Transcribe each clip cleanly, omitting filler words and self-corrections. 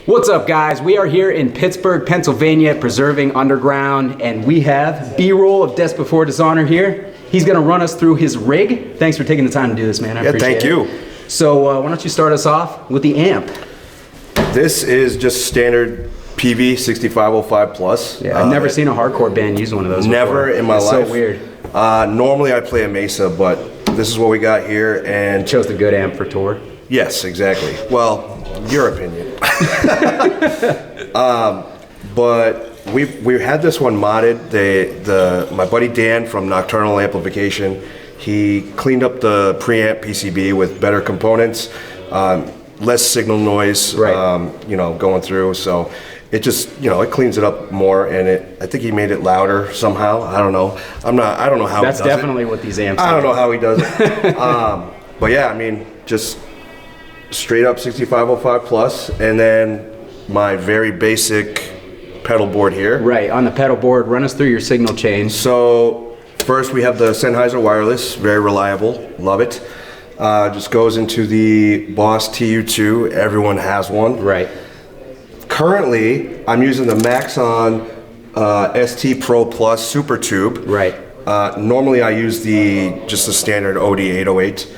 What's up, guys? We are here in Pittsburgh, Pennsylvania, preserving underground, and we have BRoll of Death Before Dishonor here. He's gonna run us through his rig. Thanks for taking the time to do this, man. I appreciate it. Yeah, thank you. So why don't you start us off with the amp? This is just standard PV 6505 Plus. Yeah, I've never seen a hardcore band use one of those Never before. in my It's life. so weird. Normally I play a Mesa, but this is what we got here, and Chose the good amp for tour. yes, exactly. Well, your opinion. But we had this one modded. My buddy Dan from Nocturnal Amplification, he cleaned up the preamp PCB with better components, less signal noise, Right. going through. So it just, it cleans it up more, and I think he made it louder somehow. I don't know. I don't know how That's he does definitely what these amps I don't do. know how he does it. But yeah, I mean, just straight up 6505 Plus, and then my very basic pedal board here. Right, on the pedal board, run us through your signal change. So first we have the Sennheiser wireless, very reliable, love it. Just goes into the Boss TU2, everyone has one. Right. Currently, I'm using the Maxon ST Pro Plus Super Tube. Right. Normally I use just the standard OD 808.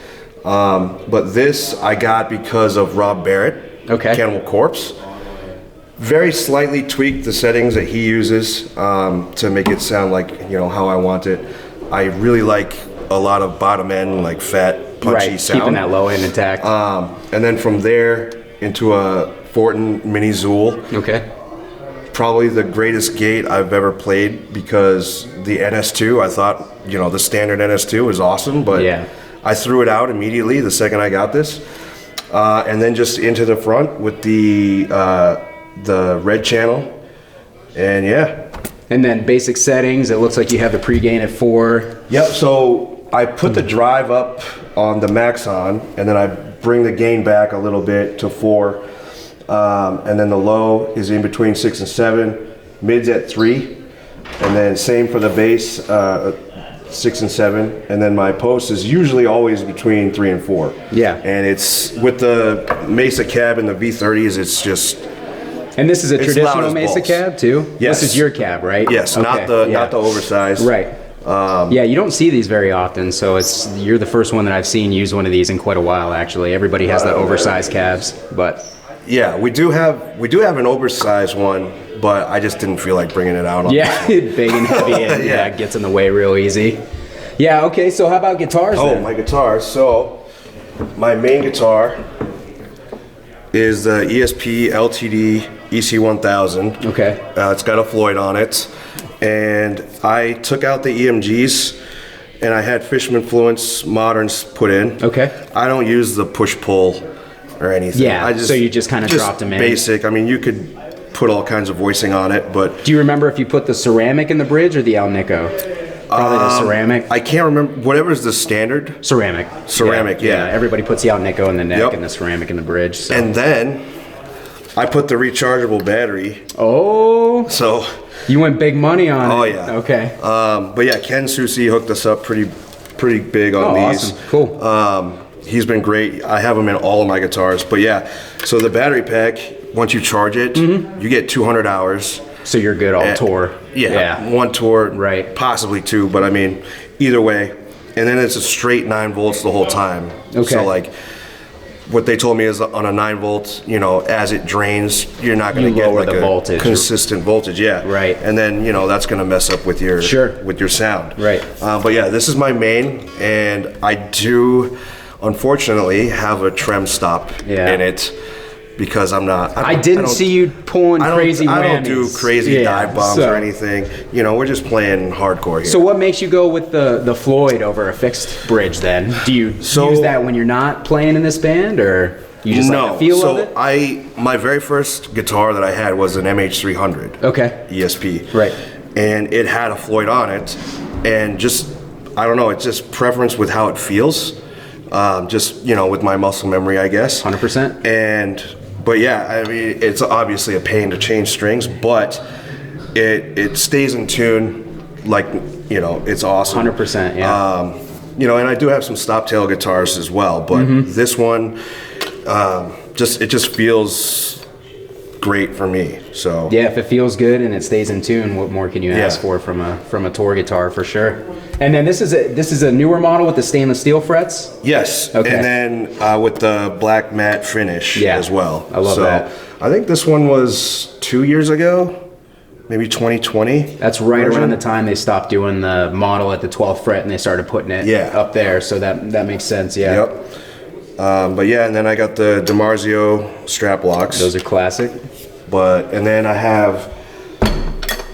But this I got because of Rob Barrett, Okay. Cannibal Corpse. Very slightly tweaked the settings that he uses to make it sound like how I want it. I really like a lot of bottom end, like fat, punchy Right, sound. keeping that low end intact. And then from there into a Fortin Mini Zool. Okay. Probably the greatest gate I've ever played, because the NS2, I thought, the standard NS2 was awesome, but Yeah. I threw it out immediately the second I got this. And then just into the front with the red channel, and yeah. And then basic settings, it looks like you have the pre-gain at 4. Yep, so I put the drive up on the Maxon, and then I bring the gain back a little bit to 4. And then the low is in between 6 and 7, mid's at 3, and then same for the bass, 6 and 7, and then my post is usually always between 3 and 4. Yeah. And it's with the Mesa cab and the V30s, it's just. And this is a It's loud traditional as Mesa balls. cab too? Yes. This is your cab, right? Yes, Okay, not the oversized. Right. Yeah, you don't see these very often, so you're the first one that I've seen use one of these in quite a while, actually. Everybody has the oversized cabs, but. Yeah, we do have an oversized one, but I just didn't feel like bringing it out on Yeah, big and heavy, and yeah, it gets in the way real easy. Yeah, okay, so how about guitars then? my guitar. So my main guitar is the ESP LTD EC1000. Okay. It's got a Floyd on it, and I took out the EMGs, and I had Fishman Fluence Moderns put in. Okay. I don't use the push-pull or anything. Yeah, so you just kind of dropped them in. Basic. I mean, you could put all kinds of voicing on it, but Do you remember if you put the ceramic in the bridge or the Alnico? Probably the ceramic. I can't remember. Whatever's the standard. Ceramic. Ceramic, yeah. Everybody puts the Alnico in the neck Yep. and the ceramic in the bridge. So. And then I put the rechargeable battery. Oh, So, you went big money on it. oh yeah. Okay. But yeah, Ken Susi hooked us up pretty big on these. Awesome. Cool. He's been great. I have him in all of my guitars. But yeah, so the battery pack, once you charge it, you get 200 hours. So you're good all tour. Yeah, one tour, Right. Possibly two, but I mean, either way. And then it's a straight 9 volts the whole time. Okay. So like, what they told me is on a 9 volt, as it drains, you're not going to get lower like the a voltage. consistent voltage. Yeah. Right. And then that's going to mess up with your sound. Right. But yeah, this is my main, and I do, unfortunately, have a trem stop in it. Because I didn't see you pulling crazy whammies. I don't do crazy dive bombs or anything. We're just playing hardcore here. So what makes you go with the Floyd over a fixed bridge then? Do you use that when you're not playing in this band, or you just like the feel of it? My very first guitar that I had was an MH300. Okay. ESP. Right. And it had a Floyd on it, and just, I don't know, it's just preference with how it feels. Just, with my muscle memory, I guess. 100%. But yeah, I mean, it's obviously a pain to change strings, but it stays in tune, like, it's awesome. 100%, yeah. And I do have some stop tail guitars as well, but this one, it just feels great for me. So yeah, if it feels good and it stays in tune, what more can you ask for from a tour guitar, for sure? And then this is a newer model with the stainless steel frets. Yes. Okay. And then with the black matte finish as well. I love that. I think this one was 2 years ago. Maybe 2020. That's right around the time they stopped doing the model at the 12th fret and they started putting it up there. So that makes sense. Yeah. Yep. But yeah, and then I got the DiMarzio strap locks. Those are classic. And then I have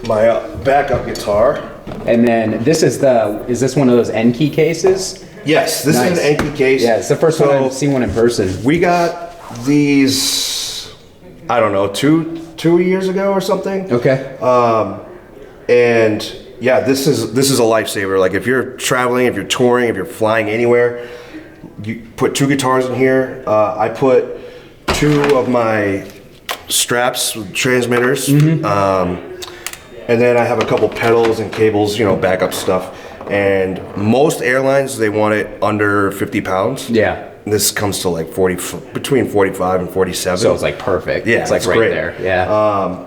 my backup guitar. And then is this one of those N key cases? Yes, this is an N key case. Yeah, it's the first time I've seen one in person. We got these, I don't know, two years ago or something. Okay. And yeah, this is a lifesaver. Like if you're traveling, if you're touring, if you're flying anywhere, you put 2 guitars in here. I put 2 of my straps with transmitters. And then I have a couple pedals and cables, backup stuff. And most airlines, they want it under 50 pounds. Yeah. This comes to like between 45 and 47. So it's like perfect. Yeah, it's like right great. there. Yeah.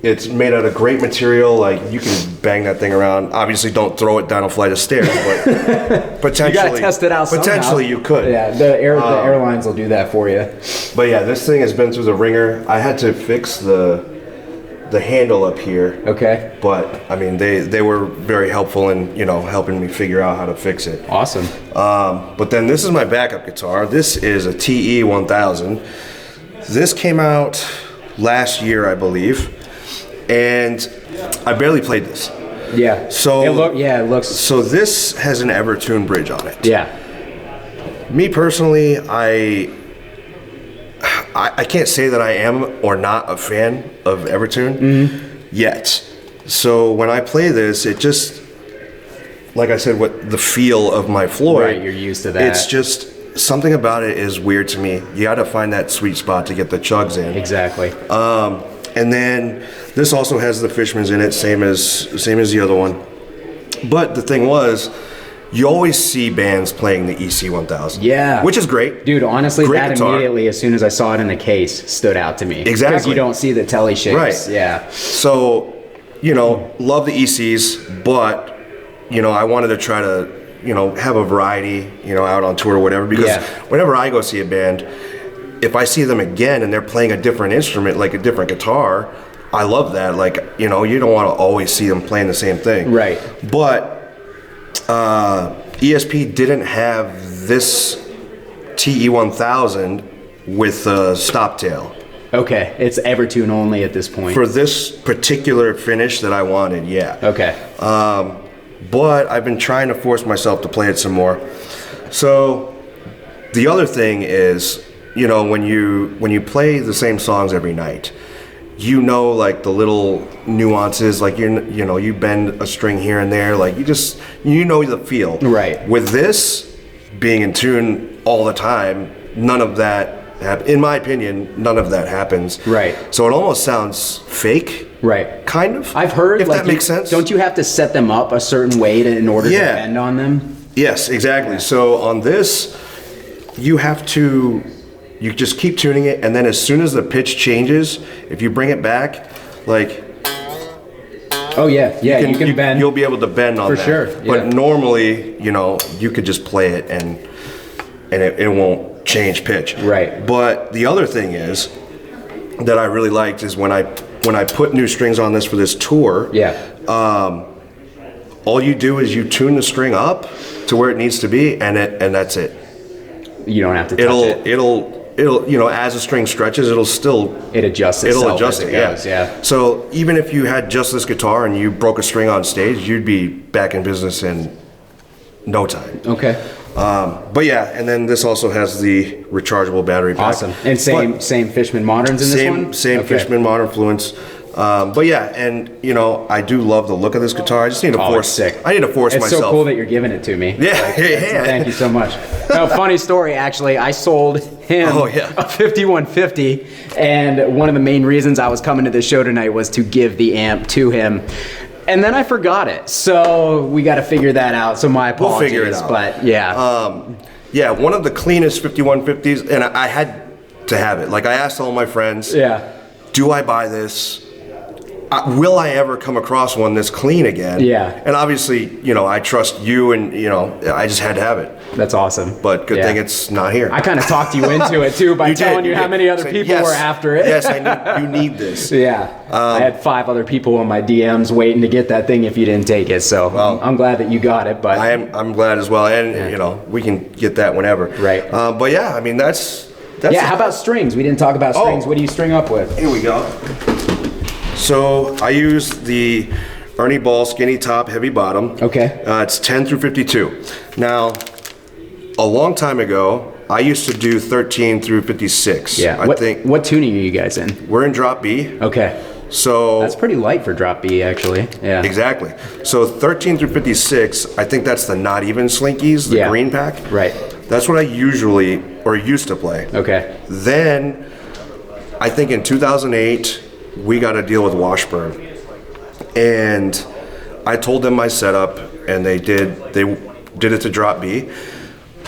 It's made out of great material. Like you can bang that thing around. Obviously, don't throw it down a flight of stairs, but potentially you gotta test it out somehow. Potentially, you could. Yeah, the airlines will do that for you. But yeah, this thing has been through the ringer. I had to fix the handle up here. Okay. But I mean, they were very helpful in helping me figure out how to fix it. Awesome. But then this is my backup guitar. This is a TE 1000. This came out last year, I believe, and I barely played this. Yeah. So it looks. So this has an Evertune bridge on it. Yeah. Me personally, I can't say that I am or not a fan of Evertune yet. So when I play this, it just, like I said, what the feel of my Floyd. Right, you're used to that. It's just something about it is weird to me. You got to find that sweet spot to get the chugs in. Exactly. And then this also has the Fishmans in it, same as the other one. But the thing was, you always see bands playing the EC 1000. Yeah. Which is great. Dude, honestly, great that guitar. Immediately, as soon as I saw it in the case, stood out to me. Exactly. Because you don't see the telly shapes. Right. Yeah. So, love the ECs, but, I wanted to try to, have a variety, out on tour or whatever. Because whenever I go see a band, if I see them again and they're playing a different instrument, like a different guitar, I love that. Like, you don't want to always see them playing the same thing. Right. But ESP didn't have this TE 1000 with a stop tail. Okay, it's Evertune only at this point. For this particular finish that I wanted, yeah. Okay. But I've been trying to force myself to play it some more. So the other thing is, when you play the same songs every night, like the little nuances, like you bend a string here and there, like the feel. Right. With this being in tune all the time, none of that, in my opinion, none of that happens. Right. So it almost sounds fake. Right. Kind of. I've heard, if that makes sense. Don't you have to set them up a certain way in order to bend on them? Yes, exactly. Yeah. So on this, you just keep tuning it, and then as soon as the pitch changes, if you bring it back, like... Oh, yeah. You can bend. You'll be able to bend on that. For sure, yeah. But normally, you could just play it, and it won't change pitch. Right. But the other thing is, that I really liked is when I put new strings on this for this tour, all you do is you tune the string up to where it needs to be, and that's it. You don't have to touch it. It'll as the string stretches, it adjusts itself. It'll adjust it goes, yeah. So even if you had just this guitar and you broke a string on stage, you'd be back in business in no time. Okay. But yeah, and then this also has the rechargeable battery pack. Awesome. And same Fishman Moderns in this one? Same Fishman Modern Fluence. But yeah, and I do love the look of this guitar. I just need to force myself. It's so cool that you're giving it to me. Yeah, Thank you so much. No, funny story, actually. I sold him a 5150, and one of the main reasons I was coming to this show tonight was to give the amp to him. And then I forgot it, so we got to figure that out. So my apologies. We'll figure it out. But yeah, one of the cleanest 5150s, and I had to have it. Like I asked all my friends. Yeah. do I buy this? Will I ever come across one this clean again? Yeah. And obviously, I trust you, and I just had to have it. That's awesome. But good thing it's not here. I kind of talked you into it too by telling you how many other people were after it. Yes, you need this. Yeah. I had 5 other people in my DMs waiting to get that thing if you didn't take it. So I'm glad that you got it. But I'm glad as well, and we can get that whenever. Right. But yeah, I mean that's. How about strings? We didn't talk about strings. What do you string up with? Here we go. So I use the Ernie Ball skinny top, heavy bottom. Okay. It's 10 through 52. Now, a long time ago, I used to do 13 through 56. Yeah. What tuning are you guys in? We're in drop B. Okay. So that's pretty light for drop B, actually. Yeah. Exactly. So 13 through 56, I think that's the not even slinkies, the green pack. Right. That's what I usually or used to play. Okay. Then, I think in 2008, we got to deal with Washburn, and I told them my setup, and they did it to drop B,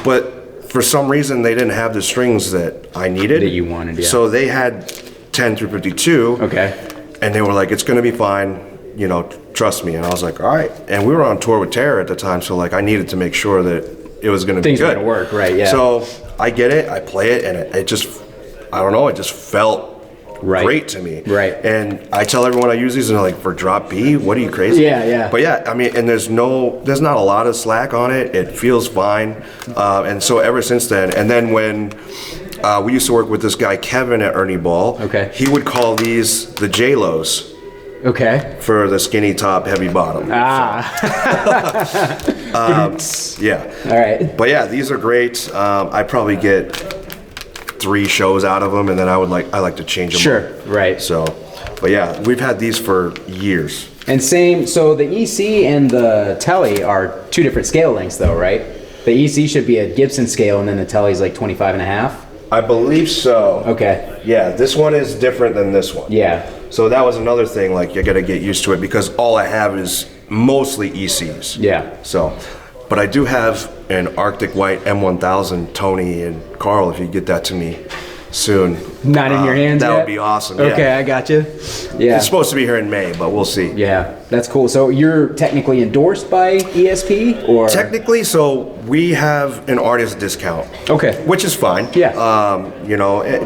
but for some reason they didn't have the strings that I needed. That you wanted, yeah. So they had 10 through 52. Okay. And they were like, it's going to be fine, trust me. And I was like, all right. And we were on tour with Terror at the time, so like I needed to make sure that it was going to be good. Things were going to work, right? Yeah. So I get it, I play it, and it just, I don't know, it just felt great to me. Right. And I tell everyone I use these, and they're like, for drop B, what are you crazy? Yeah. But yeah, I mean, and there's not a lot of slack on it. It feels fine. And so ever since then, and then when we used to work with this guy, Kevin at Ernie Ball. Okay. He would call these the J-Los. Okay. For the skinny top, heavy bottom. Yeah. All right. But yeah, these are great. I probably get 3 shows out of them, and then I like to change them. Sure. up. Right. So, but yeah, we've had these for years. And so the EC and the Telly are 2 different scale lengths though, right? The EC should be a Gibson scale, and then the Telly's like 25.5. I believe so. Okay. Yeah, this one is different than this one. Yeah. So that was another thing, like you gotta get used to it because all I have is mostly ECs. Yeah. So, but I do have an Arctic White M1000, Tony and Carl, if you get that to me soon. Not in your hands That yet? would be awesome. Okay, yeah. I got you. Yeah. It's supposed to be here in May, but we'll see. Yeah, that's cool. So you're technically endorsed by ESP, or? Technically, so we have an artist discount. Okay. Which is fine. Yeah.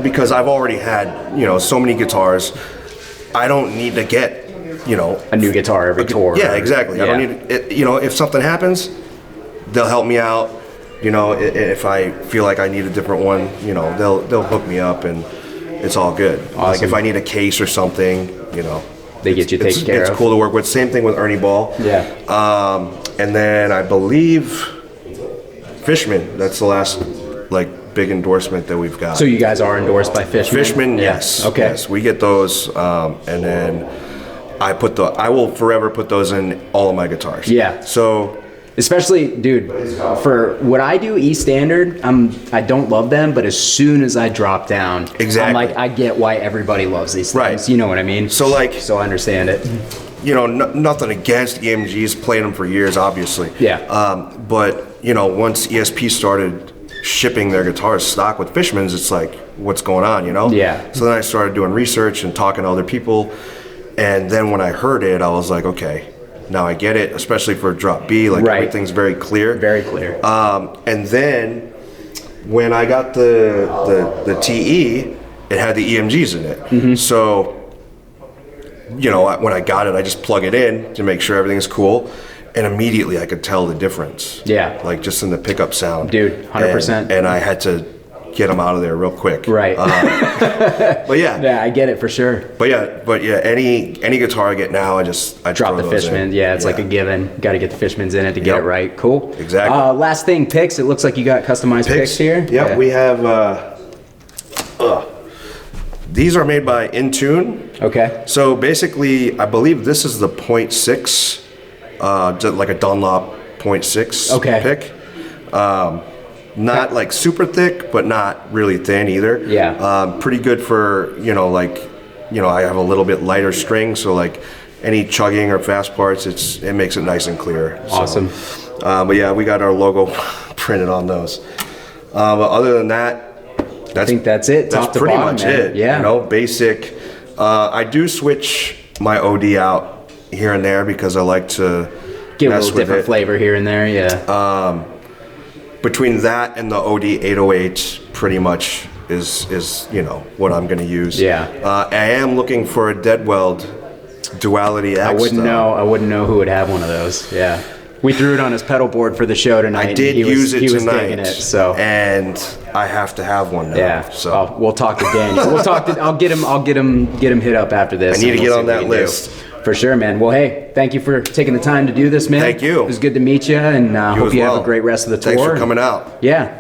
Because I've already had, so many guitars. I don't need to get, a new guitar every tour. Yeah, exactly. I don't need it, if something happens, they'll help me out. If I feel like I need a different one, they'll hook me up and it's all good. Awesome. Like if I need a case or something, they get you taken care of. It's cool to work with. Same thing with Ernie Ball. Yeah. And then I believe Fishman. That's the last big endorsement that we've got. So you guys are endorsed by Fishman? Fishman, yes. Okay. Yes, we get those, and then I will forever put those in all of my guitars. Yeah. So. Especially, dude, for what I do, E standard, I don't love them, but as soon as I drop down, exactly. I'm like, I get why everybody loves these things. Right. You know what I mean? So I understand it. Nothing against EMGs, playing them for years, obviously. Yeah. But once ESP started shipping their guitars stock with Fishman's, it's like, what's going on, Yeah. So then I started doing research and talking to other people, and then when I heard it, I was like, okay. Now I get it, especially for drop B, right. Everything's very clear. Very clear. And then when I got the TE, it had the EMGs in it. Mm-hmm. So, when I got it, I just plug it in to make sure everything's cool. And immediately I could tell the difference. Yeah. Just in the pickup sound. Dude, 100%. And I had to get them out of there real quick. Right. But yeah. Yeah, I get it for sure. But yeah, any guitar I get now, I drop the Fishman. In. Yeah, it's like a given. Got to get the Fishmans in it to get it right. Cool. Exactly. Last thing, picks. It looks like you got customized picks here. Yep, yeah. We have. These are made by Intune. Okay. So basically, I believe this is the 0.6, like a Dunlop 0.6 pick. Not super thick, but not really thin either. Yeah. Pretty good for, I have a little bit lighter string, so any chugging or fast parts, it makes it nice and clear. Awesome. But yeah, we got our logo printed on those. But other than that, I think that's it. That's pretty much it. Yeah. Basic. I do switch my OD out here and there because I like to get a mess little with different it. flavor here and there. Yeah. Between that and the OD 808, pretty much is what I'm going to use. Yeah. I am looking for a dead weld Duality X. I wouldn't know who would have one of those. Yeah. We threw it on his pedal board for the show tonight. I did use it he was tonight, digging it, so. And I have to have one now. Yeah. So we'll talk to Daniel. I'll get him hit up after this. I need to get on what that we can list. do. For sure, man. Well, hey, thank you for taking the time to do this, man. Thank you. It was good to meet you, and hope you have a great rest of the tour. Thanks for coming out. Yeah.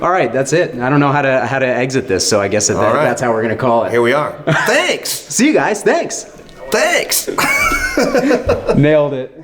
All right, that's it. I don't know how to exit this, so I guess that's how we're gonna call it. Here we are. Thanks. See you guys. Thanks. Thanks. Nailed it.